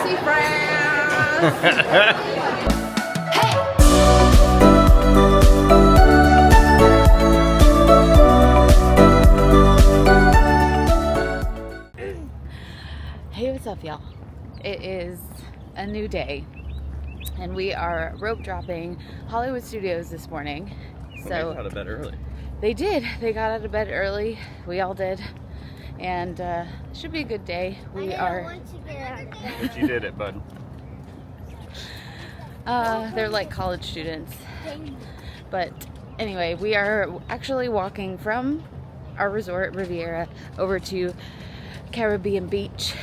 see friends. Hey, what's up, y'all? It is a new day, and we are rope dropping Hollywood Studios this morning. So they got out of bed early. They did. They got out of bed early. We all did, and should be a good day. We are. But you did it, bud. They're like college students, but anyway, we are actually walking from our resort Riviera over to Caribbean Beach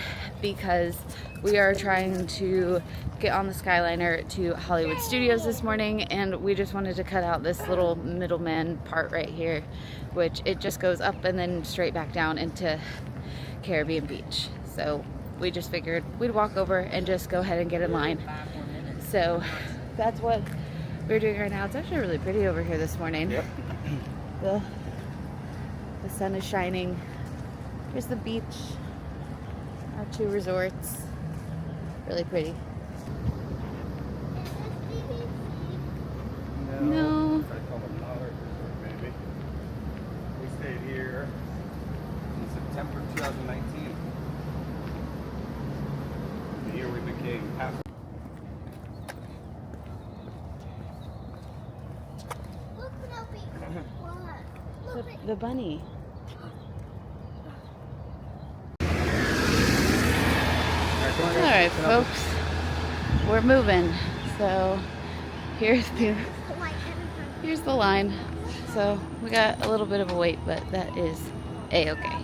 because we are trying to get on the Skyliner to Hollywood Studios this morning, and we just wanted to cut out this little middleman part right here, which it just goes up and then straight back down into Caribbean Beach. So we just figured we'd walk over and just go ahead and get in line. So that's what we're doing right now. It's actually really pretty over here this morning. Yep. The sun is shining. Here's the beach. Our two resorts. Really pretty. No. Maybe. We stayed here in September 2019. The year we became half. Look, Penelope. What? Look, The bunny. Alright, folks. We're moving. So here's the line. So we got a little bit of a wait, but that is a-okay.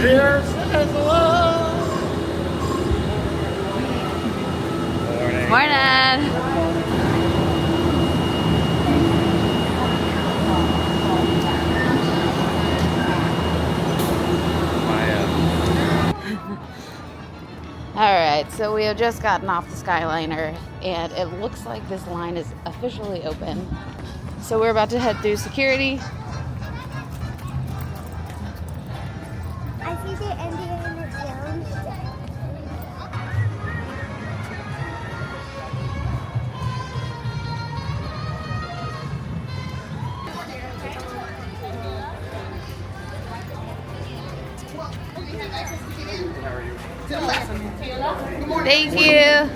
Here says love. Morning. Alright, so we have just gotten off the Skyliner, and it looks like this line is officially open. So we're about to head through security. I see the Indiana Jones. Thank you.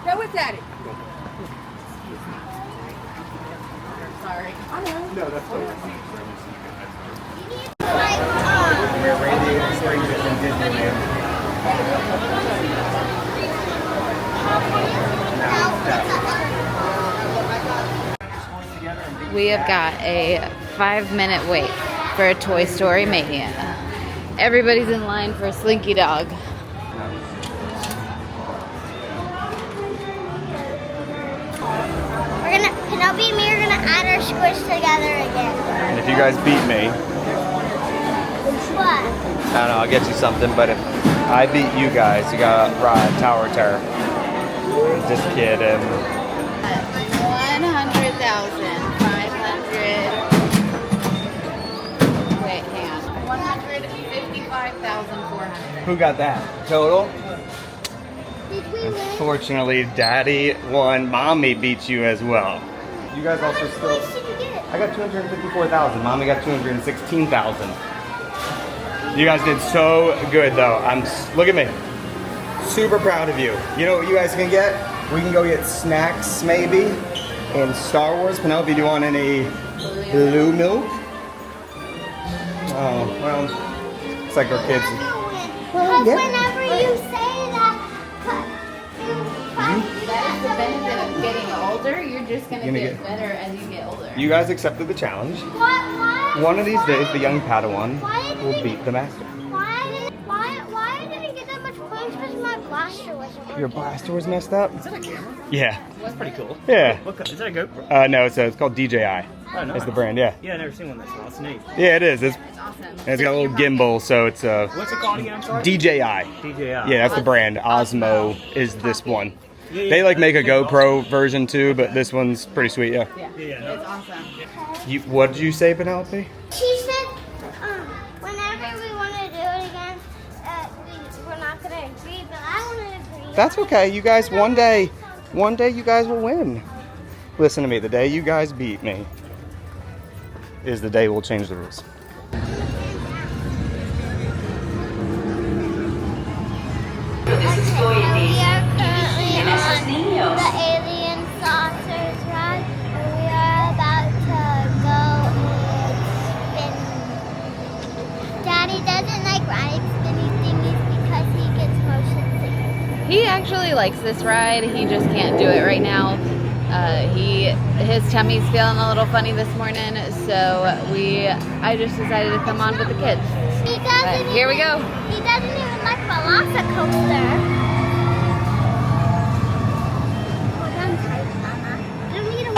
Go with Daddy. Sorry. No, that's fine. We're radiating strangers in Disneyland. We have got a 5-minute wait for a Toy Story Mania. Everybody's in line for a Slinky Dog. Penelope and me are gonna add our squish together again. And if you guys beat me, What? I don't know, I'll get you something, but if I beat you guys, you gotta ride Tower Terror. Just kidding. 100,500. Wait, hang on. 155,400. Who got that? Total? Did we win? Unfortunately, Daddy won. Mommy beat you as well. You guys also What still... did you get? I got 254,000. Mommy got 216,000. You guys did so good, though. Look at me. Super proud of you. You know what you guys can get? We can go get snacks, maybe, in Star Wars. Penelope, do you want any blue milk? Oh, well, it's like our kids. Because whenever you say that, That is the benefit of getting older. You're just going to Gonna get get- better as you get older. You guys accepted the challenge. why? One of these days, the young Padawan Why did will we- beat the master. Why didn't I get that much points? Because my blaster wasn't Your blaster was messed up? Is that a camera? Yeah. That's pretty cool. Yeah. Is that a GoPro? No, it's called DJI. Oh, no. It's the brand, yeah. Yeah, I've never seen one that's not. It's neat. Yeah, it is. It's Awesome. got a little gimbal, so it's What's it called again? I'm sorry? DJI. DJI. Yeah, that's the brand. Osmo is this one. Yeah, They like make a GoPro version too, but this one's pretty sweet, yeah. Yeah, it's awesome. What did you say, Penelope? She said, whenever we want to do it again, we're not going to agree, but I want to agree. That's okay. You guys, one day you guys will win. Listen to me. The day you guys beat me is the day we'll change the rules. We are currently on the alien saucers ride, and we are about to go and spin. Daddy doesn't like riding spinny thingies because he gets motion sickness. He actually likes this ride. He just can't do it right now. His tummy's feeling a little funny this morning, so I just decided to come on with the kids. He doesn't. Here we go. He doesn't even like Velocicoaster. Hold on tight, Mama. I don't need a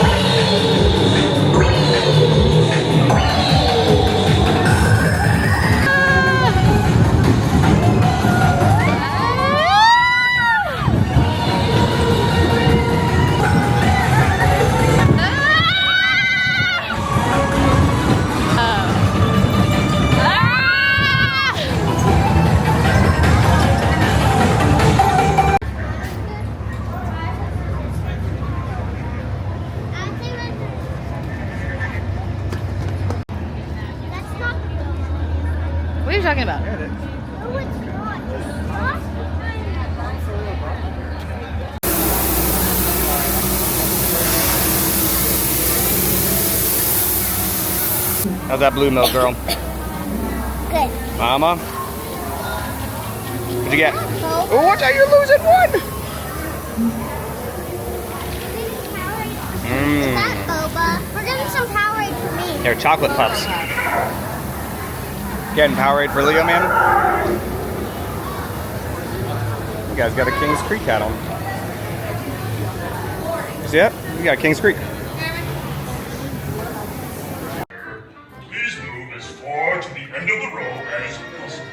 What are you talking about? No, it's not. It's not. How's that blue milk, girl? Good. Mama? What'd you get? Oh, watch out, you're losing one! Is that boba? We're getting some Powerade for me. They're chocolate puffs. Getting Powerade for Leo, man? You guys got a Kings Creek hat on. See that? You got Kings Creek. Please move as far to the end of the row as possible.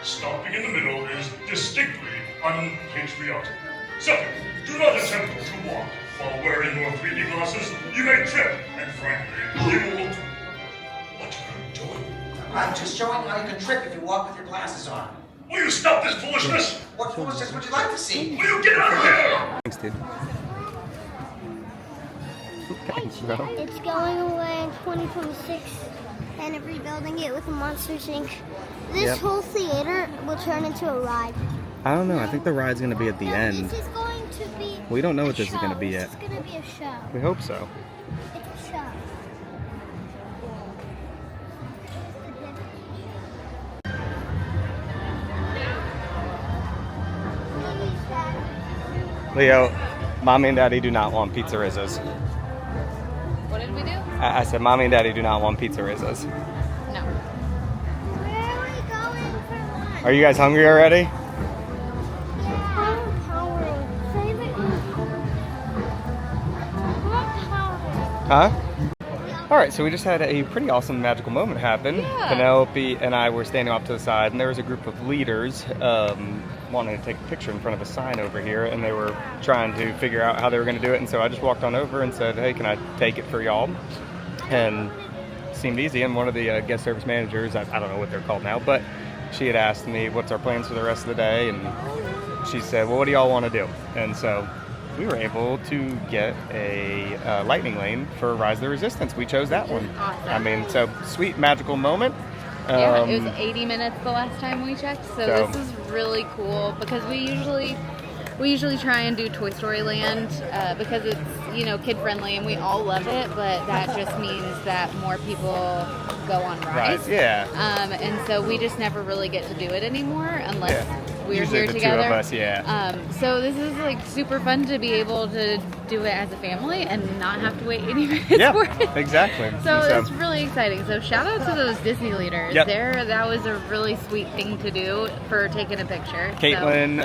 Stopping in the middle is distinctly unpatriotic. Second, do not attempt to walk while wearing your 3D glasses. You may trip, and frankly, you will. What are you doing? I'm just showing how you can trip if you walk with your glasses on. Will you stop this foolishness? What foolishness would you like to see? Will you get out of here? Thanks, dude. Thanks, bro. It's going away in 2026 and rebuilding it with a Monsters Inc. This Yep. whole theater will turn into a ride. I don't know. I think the ride's going to be at the No, end. This is going to be. We don't know what a this is gonna show. be yet. This is going to be a show. We hope so. It's a show. Leo, Mommy and Daddy do not want pizza rizzos. What did we do? I said, Mommy and Daddy do not want pizza rizzos. No. Where are we going for lunch? Are you guys hungry already? Yeah. Powerade. Save it. I want Powerade. Huh? All right, so we just had a pretty awesome magical moment happen. Yeah. Penelope and I were standing off to the side, and there was a group of leaders wanting to take a picture in front of a sign over here, and they were trying to figure out how they were going to do it. And so I just walked on over and said, "Hey, can I take it for y'all?" And it seemed easy. And one of the guest service managers, I don't know what they're called now, but she had asked me, "What's our plans for the rest of the day?" And she said, "Well, what do y'all want to do?" And so we were able to get a lightning lane for Rise of the Resistance. We chose that one. Awesome. I mean, so sweet magical moment. Yeah, it was 80 minutes the last time we checked, so So- this is really cool because we usually try and do Toy Story Land because it's, you know, kid friendly and we all love it, but that just means that more people go on rides. Right, yeah. And so we just never really get to do it anymore unless Yeah. we're Usually here the together. two of us, yeah. So this is like super fun to be able to do it as a family and not have to wait 80 minutes Yeah, for it. exactly. So And it's really exciting. So shout out to those Disney leaders. Yep. That was a really sweet thing to do for taking a picture. So- Caitlin,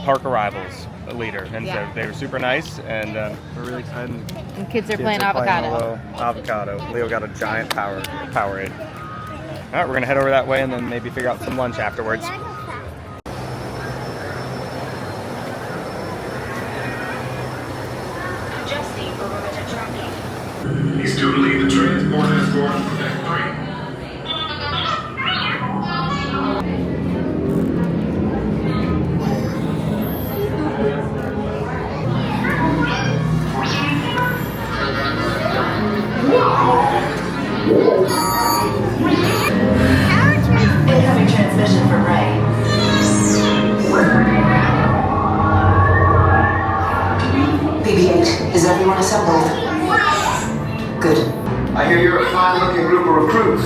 park arrivals leader, and Yeah. so they were super nice, and we're really excited. And kids are Kids playing are playing a avocado. little avocado. Leo got a giant Powerade. All right, we're gonna head over that way and then maybe figure out some lunch afterwards. He's due to leave the transport escort for that 3. Incoming transmission from Ray. BB-8, is everyone assembled? Good. I hear you're a fine-looking group of recruits.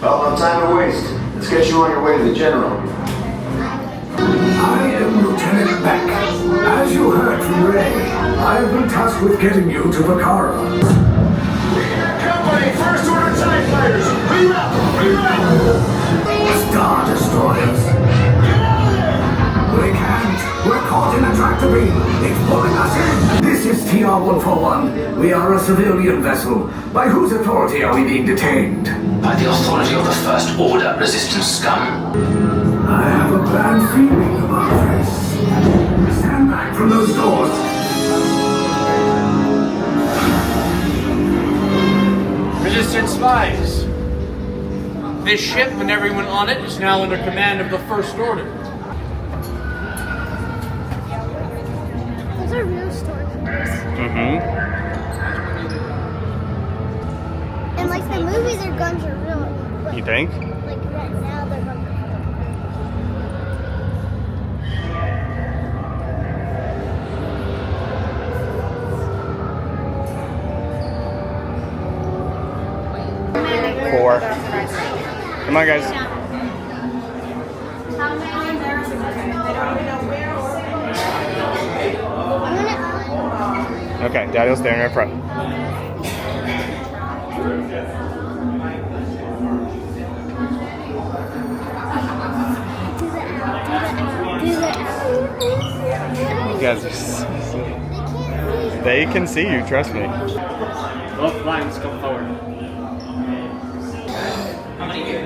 Well, no time to waste. Let's get you on your way to the general. I am Lieutenant Beck. As you heard from Ray, I have been tasked with getting you to Vacara. Company, first order TIE fighters! Reroute! Star Destroyers. We can't. We're caught in a tractor beam. It's pulling us in. This is TR-141. We are a civilian vessel. By whose authority are we being detained? By the authority of the First Order resistance scum. I have a bad feeling about this. Stand back from those doors. Resistance spies. This ship and everyone on it is now under command of the First Order. Those are real stories. Mm-hmm. And like the movies, their guns are real. Like, You think? Like right now, they're guns are Four. Come on, guys. Okay, Daddy will stand right in front. You guys are they can see you, trust me. Both lines come forward.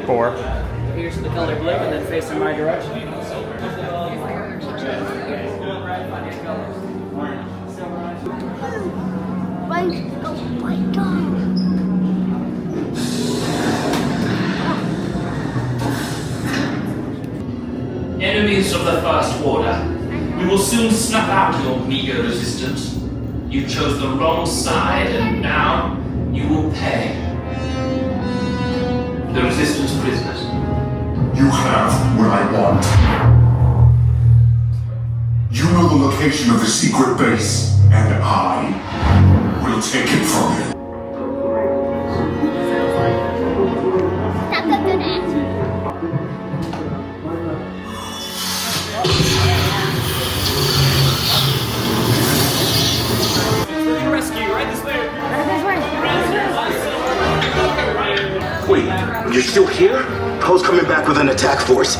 4. Here's the color blue and then face in my direction. Enemies of the First Order, we will soon snuff out your meager resistance. You chose the wrong side, and now you will pay. The resistance prisoners. You have what I want. You know the location of the secret base, and I will take it from you. That's a good answer. Rescue, right this way. Wait, you're still here? Poe's coming back with an attack force.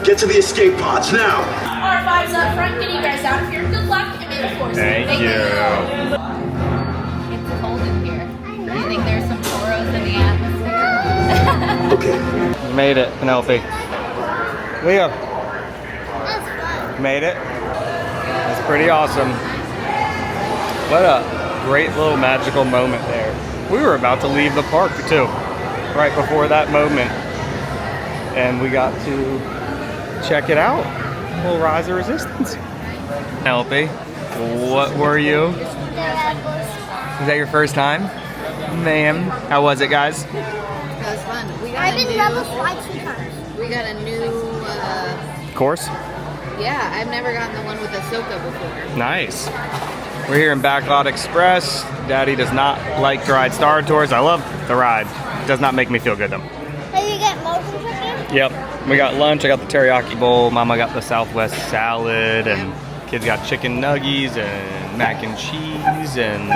Get to the escape pods now! R5's up front, getting you guys out of here. Good luck and may the force. Thank you. It's cold in here. Do you think there's some toros in the atmosphere? Okay. You made it, Penelope. Leo, That's fun. made it. That's pretty awesome. What a great little magical moment there. We were about to leave the park too, right before that moment. And we got to check it out. A little Rise of Resistance. Penelope, what were you? Was that your first time? Man, how was it, guys? That was fun. I've been level 5 2 times. We got a new, Course? yeah, I've never gotten the one with Ahsoka before. Nice. We're here in Backlot Express. Daddy does not like to ride Star Tours. I love the ride. It does not make me feel good though. Did you get motion sickness? Yep. We got lunch. I got the teriyaki bowl. Mama got the Southwest salad, and kids got chicken nuggies and mac and cheese. And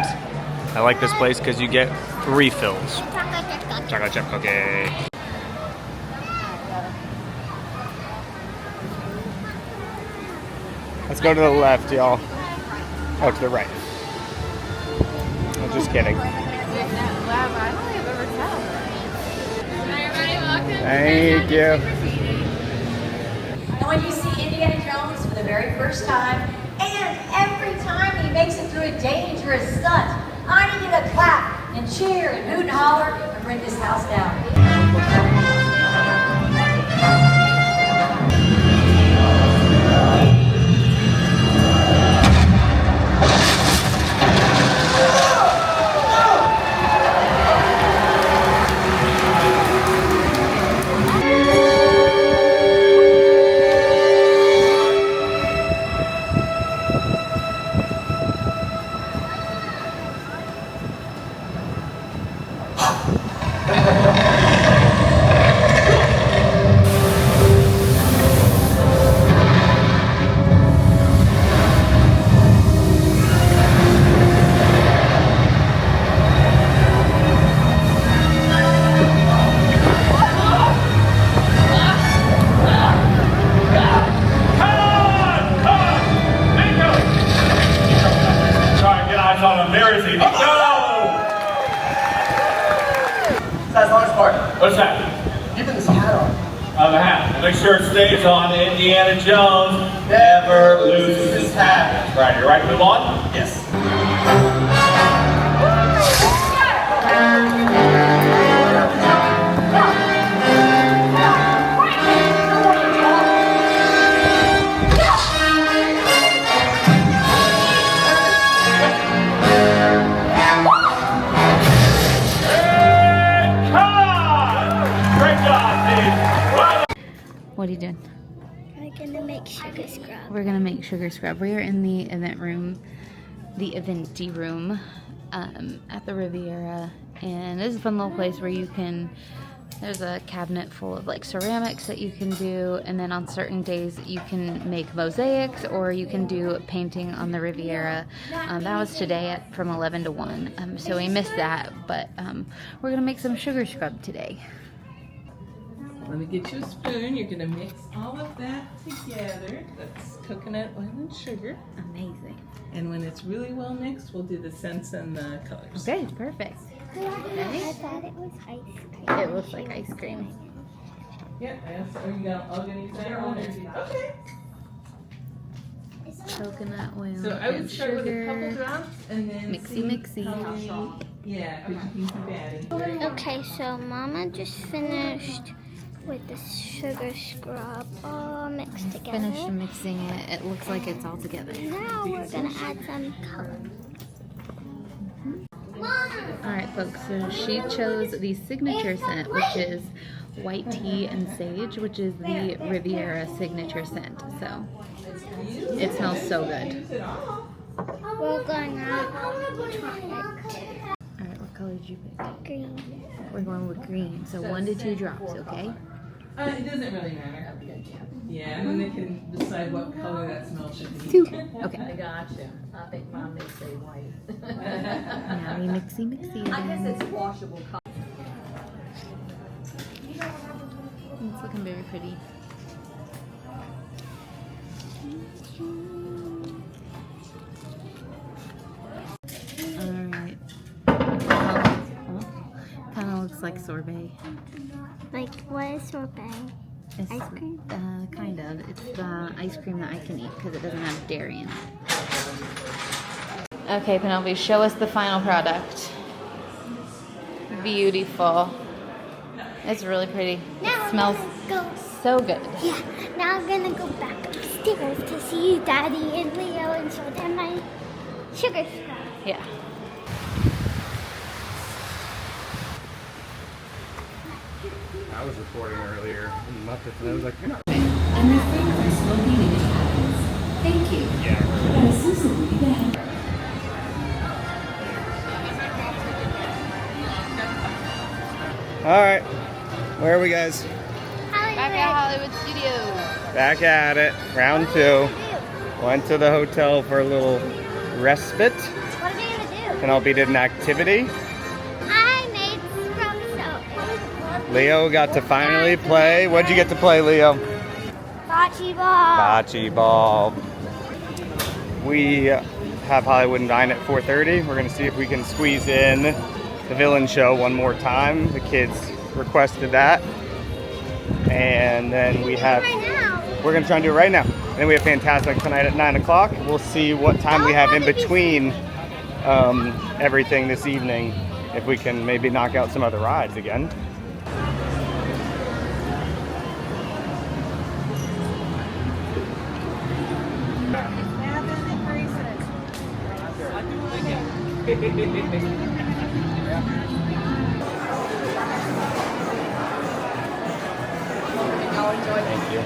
I like this place because you get refills. Chocolate chip cookie. That's Let's go to the left, y'all. Oh, to the right. I'm just kidding. Thank you. And when you see Indiana Jones for the very first time, and every time he makes it through a dangerous stunt, I need you to clap and cheer and hoot and holler and bring this house down. What's that? Keeping this hat on. On the hat. We'll make sure it stays on. Indiana Jones never loses his hat. Right, you're right to move on? Yes. What are you doing? We're gonna make sugar scrub. We're gonna make sugar scrub. We are in the event room, the eventy room at the Riviera, and this is a fun little place where you can, there's a cabinet full of like ceramics that you can do, and then on certain days you can make mosaics or you can do painting on the Riviera. That was today from 11 to 1, so we missed that, but we're gonna make some sugar scrub today. Let me get you a spoon. You're gonna mix all of that together. That's coconut oil and sugar. Amazing. And when it's really well mixed, we'll do the scents and the colors. Okay, perfect. I thought it was ice cream. It looks like ice cream. Yeah, are you all gonna use that one? Okay. Coconut oil So I would and start with a sugar. couple drops and then Mixy. Yeah, because you can keep adding. Okay, so Mama just finished with the sugar scrub all mixed together. Finished mixing it. It looks like it's all together. Now we're gonna add some color. Alright folks, so she chose the signature scent, which is white tea and sage, which is the Riviera signature scent. So it smells so good. We're gonna try it. Alright, what color did you pick? Green. We're going with green. So 1 to 2 drops, okay? It doesn't really matter. Yeah, and then they can decide what color that smell should be. 2. Okay. I gotcha. I think Mom may say white. Now we mixy I again. guess it's washable color. It's looking very pretty. Alright. Kind of looks like sorbet. Like, what is sorbet? It's, Ice cream? Kind of. It's the ice cream that I can eat because it doesn't have dairy in it. Okay, Penelope, show us the final product. Beautiful. It's really pretty. Now It smells so good. Yeah, now I'm gonna go back upstairs to see Daddy and Leo and show them my sugar scrub. Yeah. I was recording earlier in Muppets and I was like, you're not. I'm afraid my smoking unit happens. Thank you. Yeah. But Susan will be back. Alright. Where are we, guys? Back at Hollywood Studios. Back at it. Round 2. Went to the hotel for a little respite. What are you gonna do? Penelope did an activity. I made scrub soap. Leo got to finally play. What'd you get to play, Leo? Bocce ball. Bocce ball. we have Hollywood and Dine at 4:30. We're gonna see if we can squeeze in the villain show one more time. The kids requested that. And then we're gonna try and do it right now. And then we have Fantastic tonight at 9 o'clock. We'll see what time we have in between everything this evening, if we can maybe knock out some other rides again. Thank you.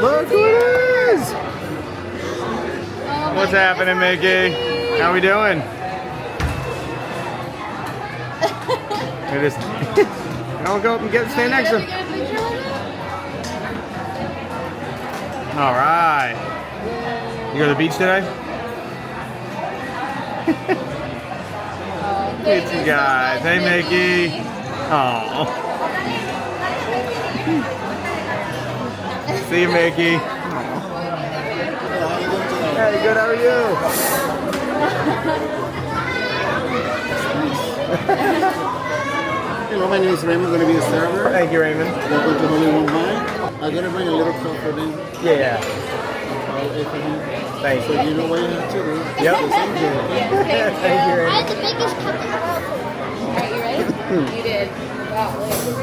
Look who it is! What's happening, Mickey? How we doing? It is. I'll go up and stand next to him. All right. You go to the beach today? It's you guys. Hey, Mickey. Oh. See you, Mickey. Hey, good. How are you? Hello, my name is Raymond. I'm going to be the server. Thank you, Raymond. Welcome to Hollywood Dine. I'm going to bring a little cup for them. Yeah. Thank you. So you know what you have to do. Yep. Thank you. Thank you, I had the biggest cup in the world. Are you ready? You did. Wow.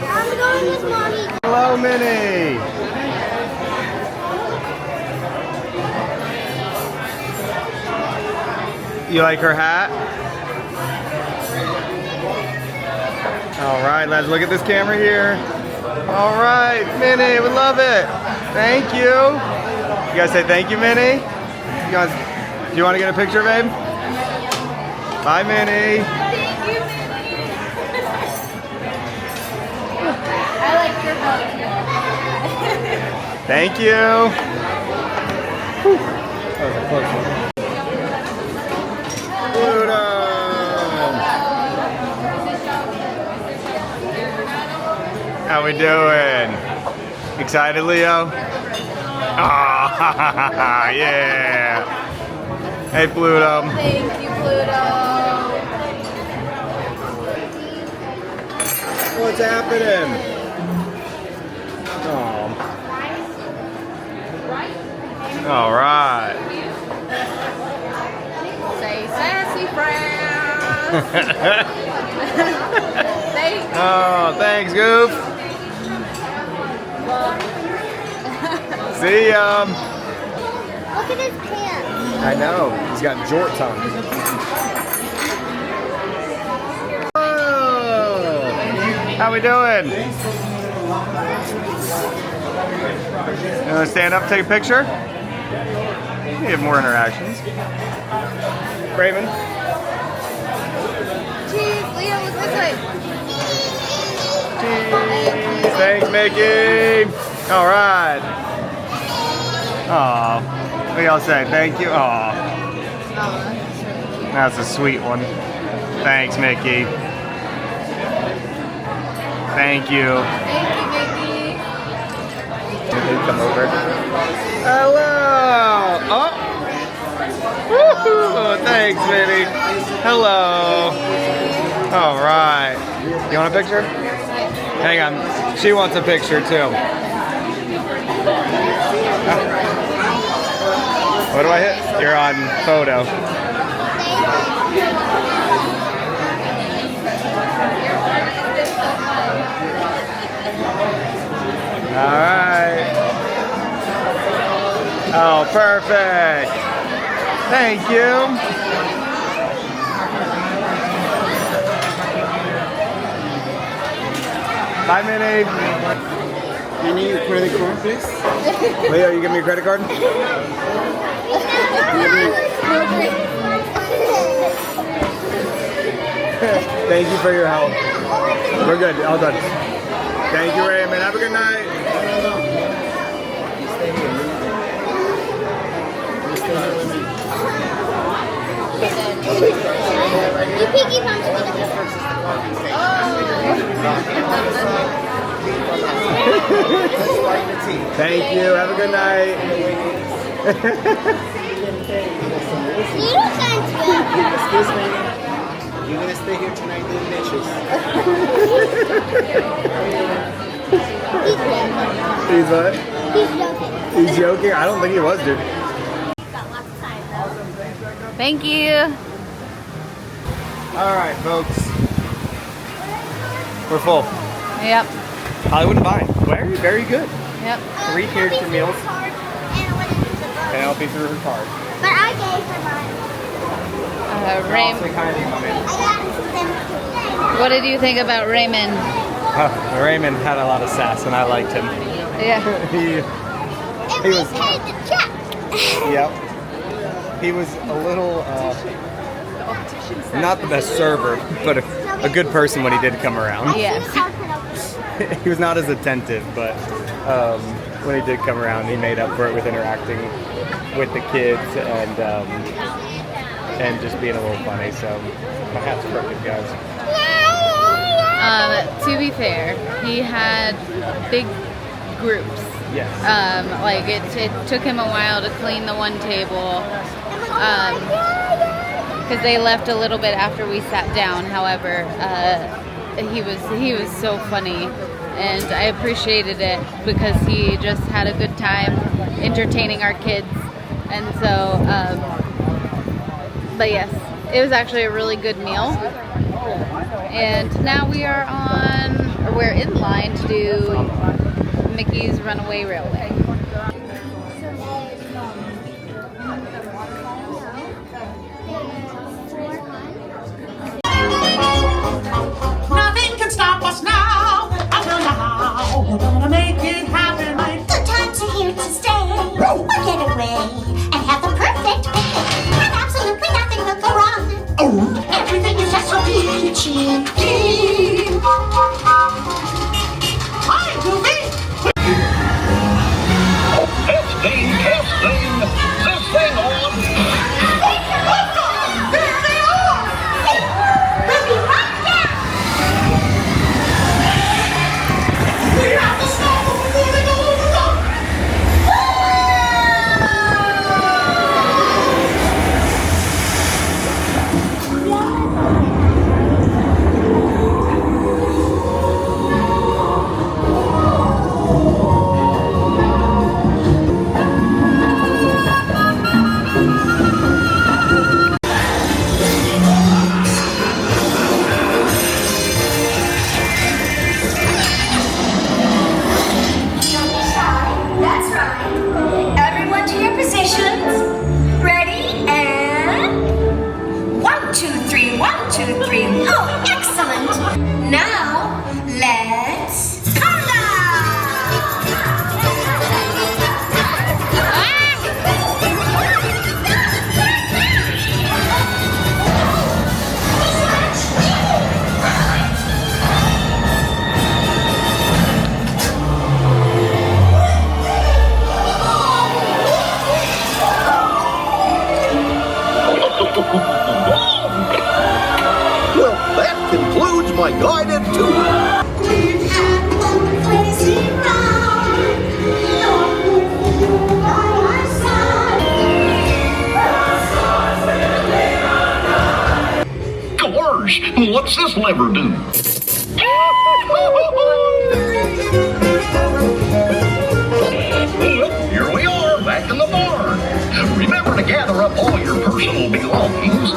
I'm going with Mommy. Hello, Minnie. You like her hat? All right, let's look at this camera here. All right, Minnie, we love it. Thank you. You guys say thank you, Minnie? You guys, do you want to get a picture, babe? Bye, Minnie. Thank you, Minnie. I like your photo. Thank you. Whew. That was a close one. Pluto. How we doing? Excited, Leo? Ah, yeah. Hey, Pluto. Thank you, Pluto. What's happening? Oh. All right. Say sassy friend. Thank you. Oh, thanks, Goof. See ya. Look at his pants. I know. He's got jorts on. Oh, how we doing? You want to stand up, take a picture? We have more interactions. Raven. Cheese, Leo, look this way. Cheese. Thanks, Mickey. All right. Aw. What do y'all say? Thank you. Aw. That's a sweet one. Thanks, Mickey. Thank you. Thank you, Mickey. Come over. Hello. Oh. Woo-hoo. Thanks, Minnie. Hello. All right. You want a picture? Hang on. She wants a picture too. What do I hit? You're on photo. All right. Oh, perfect. Thank you. Bye, Minnie. You need a credit card, please? Leo, you give me your credit card? Thank you for your help. We're good. All done. Thank you, Raymond. Have a good night. You piggy punched me. Thank you. Have a good night. Noodle sounds good. Excuse me. You're gonna stay here tonight doing dishes. He's He's joking. what? He's joking. He's joking? I don't think he was, dude. Got lots of time though. Thank you. Alright, folks. We're full. Yep. Hollywood and Vine. Very, very good. Yep. 3 character meals. And I went into the book. Penelope threw her card. But I gave her mine. Also kind of I got them too. What did you think about Raymond? Raymond had a lot of sass and I liked him. Yeah. he And we was, paid the check. yep. He was a little, not the best server, but a good person when he did come around. Yes. He was not as attentive, but when he did come around, he made up for it with interacting with the kids and just being a little funny. So my hat's crooked, guys. To be fair, he had big groups. Yes. Like it took him a while to clean the one table because they left a little bit after we sat down. However, he was so funny, and I appreciated it because he just had a good time entertaining our kids, and so. But yes, it was actually a really good meal. And now we're in line to do Mickey's Runaway Railway. Nothing can stop us now. I don't know how we're gonna make it happen. Good times are here to stay. We'll get away and have the perfect picnic. And absolutely nothing will go wrong. Oh, everything is just so peachy keen. Hi, Goofy. Testing, testing. This thing on. There they are. We'll be right back. We have to stop them before they go over the top. That's right. Everyone to your positions. Ready and 1, 2, 3, 1, 2, 3. Oh, excellent. Now let's Well, that concludes my guided tour. We've had one crazy ride. By our side. Gosh, what's this lever do? Here we are, back in the barn. Remember to gather up all your personal belongings.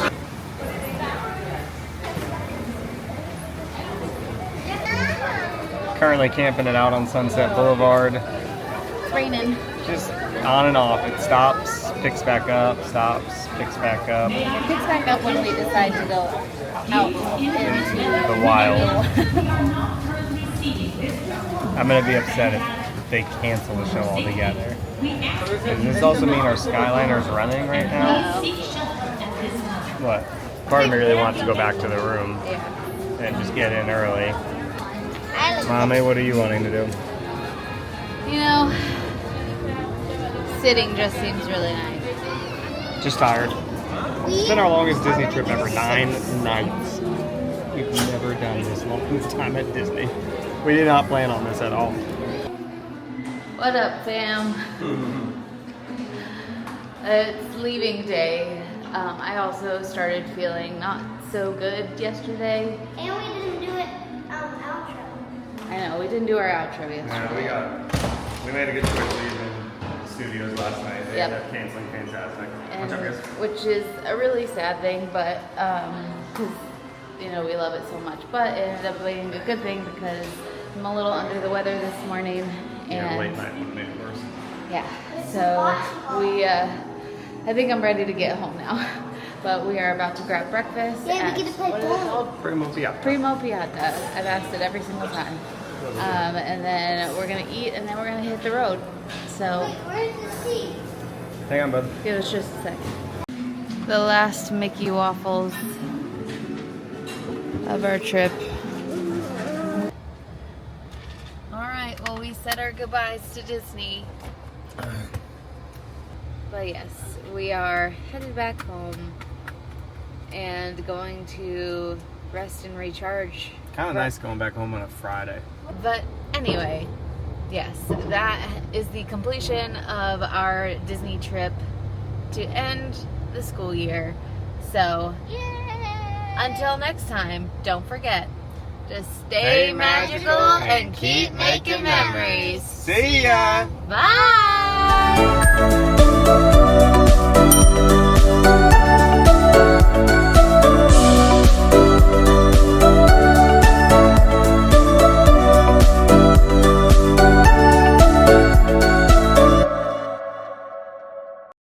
Currently camping it out on Sunset Boulevard. It's raining. Just on and off. It stops, picks back up, stops, picks back up. It picks back up when we decide to go out into The wild. I'm gonna be upset if they cancel the show altogether. Does this also mean our Skyliner's running right now? What? Part of me really wants to go back to the room and just get in early. Mommy, what are you wanting to do? You know, sitting just seems really nice. Just tired. It's been our longest Disney trip ever, 9 nights. We've never done this long time at Disney. We did not plan on this at all. What up, fam? It's leaving day. I also started feeling not so good yesterday. And we didn't do it outro. I know, we didn't do our outro yesterday. We made a good choice leaving the studios last night. They ended up canceling Fantastic. And, What's up, guys? which is a really sad thing, but because you know we love it so much. But it ended up being a good thing because I'm a little under the weather this morning. And Late night would have made it worse. yeah, so we, I think I'm ready to get home now. But we are about to grab breakfast. Yeah, at, we get to play what is it called? Primo Piata. Primo Piata. I've asked it every single time. And then we're gonna eat, and then we're gonna hit the road. So Where's the seat? Hang on, bud. give us just a second. The last Mickey waffles of our trip. All right, well, we said our goodbyes to Disney. But yes, we are headed back home and going to rest and recharge. Kind of nice going back home on a Friday. But anyway, yes, that is the completion of our Disney trip to end the school year. So, until next time, don't forget to stay magical and keep making memories. See ya! Bye!